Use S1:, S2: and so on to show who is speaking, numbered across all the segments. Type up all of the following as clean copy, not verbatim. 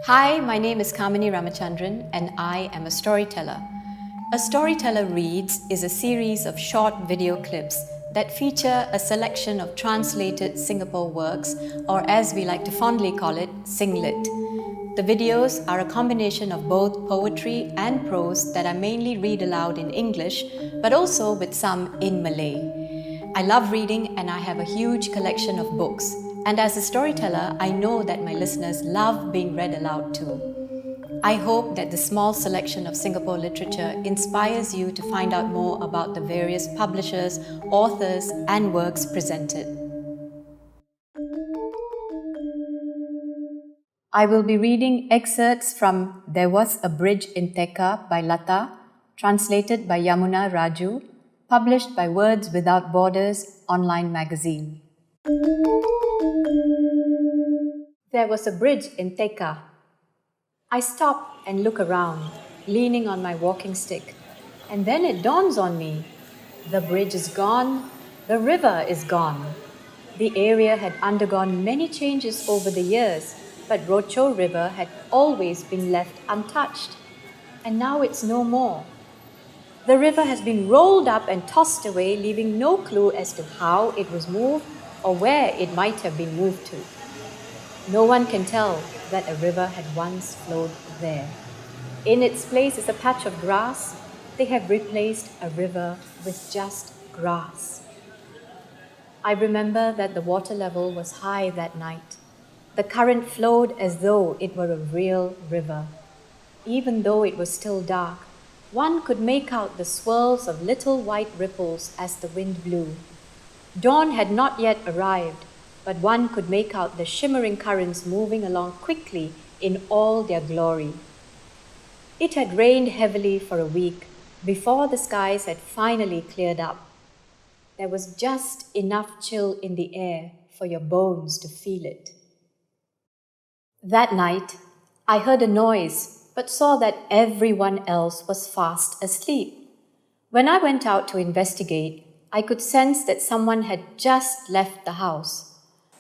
S1: Hi, my name is Kamini Ramachandran and I am a storyteller. A Storyteller Reads is a series of short video clips that feature a selection of translated Singapore works, or as we like to fondly call it, Singlit. The videos are a combination of both poetry and prose that I mainly read aloud in English, but also with some in Malay. I love reading and I have a huge collection of books. And as a storyteller, I know that my listeners love being read aloud too. I hope that the small selection of Singapore literature inspires you to find out more about the various publishers, authors, and works presented. I will be reading excerpts from There Was a Bridge in Theka by Lata, translated by Yamuna Raju, published by Words Without Borders online magazine. There was a bridge in Theka. I stop and look around, leaning on my walking stick, and then it dawns on me. The bridge is gone, the river is gone. The area had undergone many changes over the years, but Rocho River had always been left untouched, and now it's no more. The river has been rolled up and tossed away, leaving no clue as to how it was moved or where it might have been moved to. No one can tell that a river had once flowed there. In its place is a patch of grass. They have replaced a river with just grass. I remember that the water level was high that night. The current flowed as though it were a real river. Even though it was still dark, one could make out the swirls of little white ripples as the wind blew. Dawn had not yet arrived, but one could make out the shimmering currents moving along quickly in all their glory. It had rained heavily for a week before the skies had finally cleared up. There was just enough chill in the air for your bones to feel it. That night, I heard a noise, but saw that everyone else was fast asleep. When I went out to investigate, I could sense that someone had just left the house.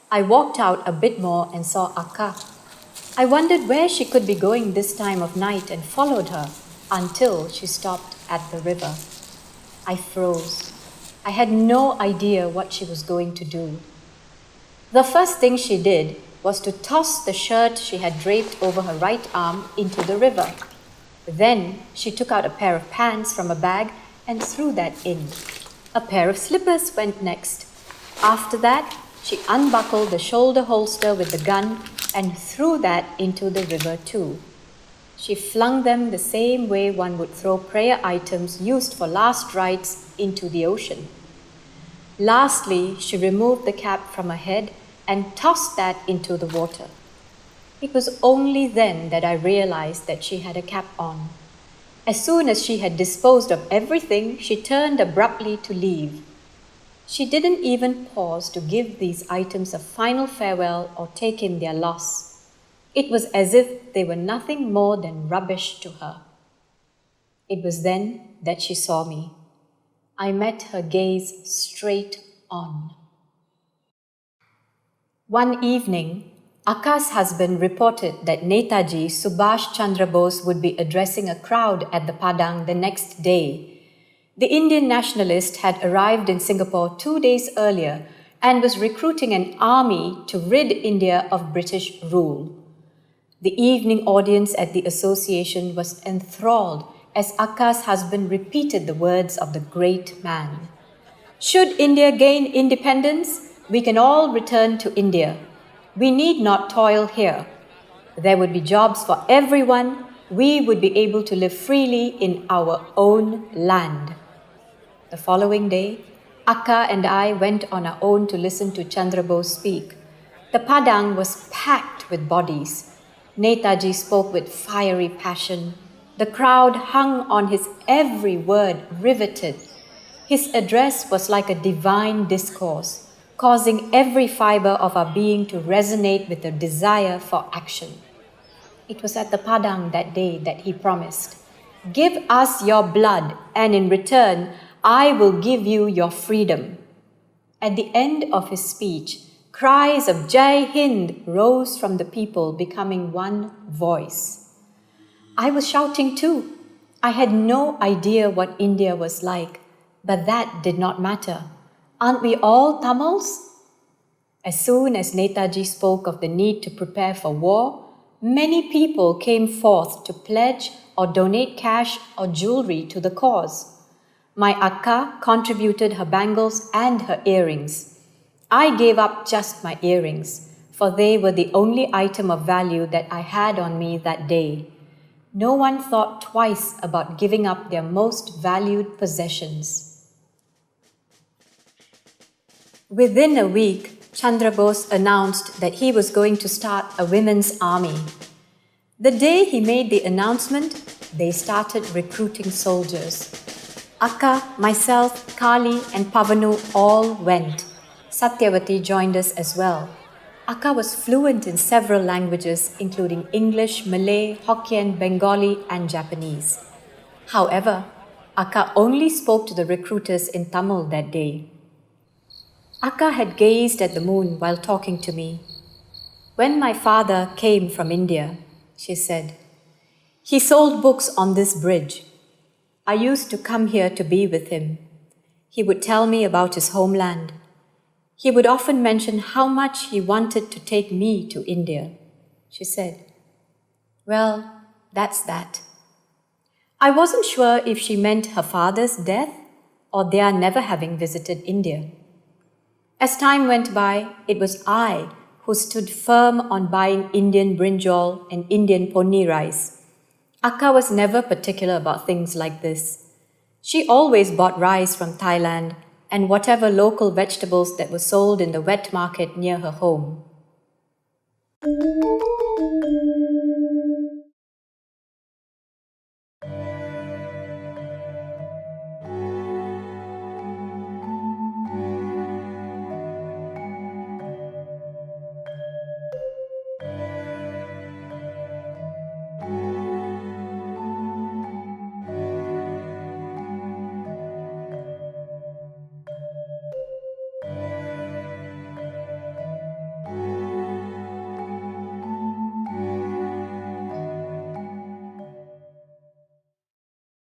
S1: I walked out a bit more and saw Akka. I wondered where she could be going this time of night and followed her until she stopped at the river. I froze. I had no idea what she was going to do. The first thing she did was to toss the shirt she had draped over her right arm into the river. Then she took out a pair of pants from a bag and threw that in. A pair of slippers went next. After that, she unbuckled the shoulder holster with the gun and threw that into the river too. She flung them the same way one would throw prayer items used for last rites into the ocean. Lastly, she removed the cap from her head and tossed that into the water. It was only then that I realized that she had a cap on. As soon as she had disposed of everything, she turned abruptly to leave. She didn't even pause to give these items a final farewell or take in their loss. It was as if they were nothing more than rubbish to her. It was then that she saw me. I met her gaze straight on. One evening, Akka's husband reported that Netaji Subhash Chandra Bose would be addressing a crowd at the Padang the next day. The Indian nationalist had arrived in Singapore 2 days earlier and was recruiting an army to rid India of British rule. The evening audience at the association was enthralled as Akka's husband repeated the words of the great man. Should India gain independence, we can all return to India. We need not toil here. There would be jobs for everyone. We would be able to live freely in our own land. The following day, Akka and I went on our own to listen to Chandra Bose speak. The Padang was packed with bodies. Netaji spoke with fiery passion. The crowd hung on his every word, riveted. His address was like a divine discourse, causing every fiber of our being to resonate with a desire for action. It was at the Padang that day that he promised, "Give us your blood, and in return, I will give you your freedom." At the end of his speech, Cries of Jai Hind rose from the people, becoming one voice. I was shouting too. I had no idea what India was like, but that did not matter. Aren't we all Tamils? As soon as Netaji spoke of the need to prepare for war, many people came forth to pledge or donate cash or jewelry to the cause. My akka contributed her bangles and her earrings. I gave up just my earrings, for they were the only item of value that I had on me that day. No one thought twice about giving up their most valued possessions. Within a week, Chandra Bose announced that he was going to start a women's army. The day he made the announcement, they started recruiting soldiers. Akka, myself, Kali, and Pavanu all went. Satyavati joined us as well. Akka was fluent in several languages, including English, Malay, Hokkien, Bengali, and Japanese. However, Akka only spoke to the recruiters in Tamil that day. Akka had gazed at the moon while talking to me. When my father came from India, she said, he sold books on this bridge. I used to come here to be with him. He would tell me about his homeland. He would often mention how much he wanted to take me to India. She said, well, that's that. I wasn't sure if she meant her father's death or their never having visited India. As time went by, it was I who stood firm on buying Indian brinjal and Indian ponni rice. Akka was never particular about things like this. She always bought rice from Thailand and whatever local vegetables that were sold in the wet market near her home.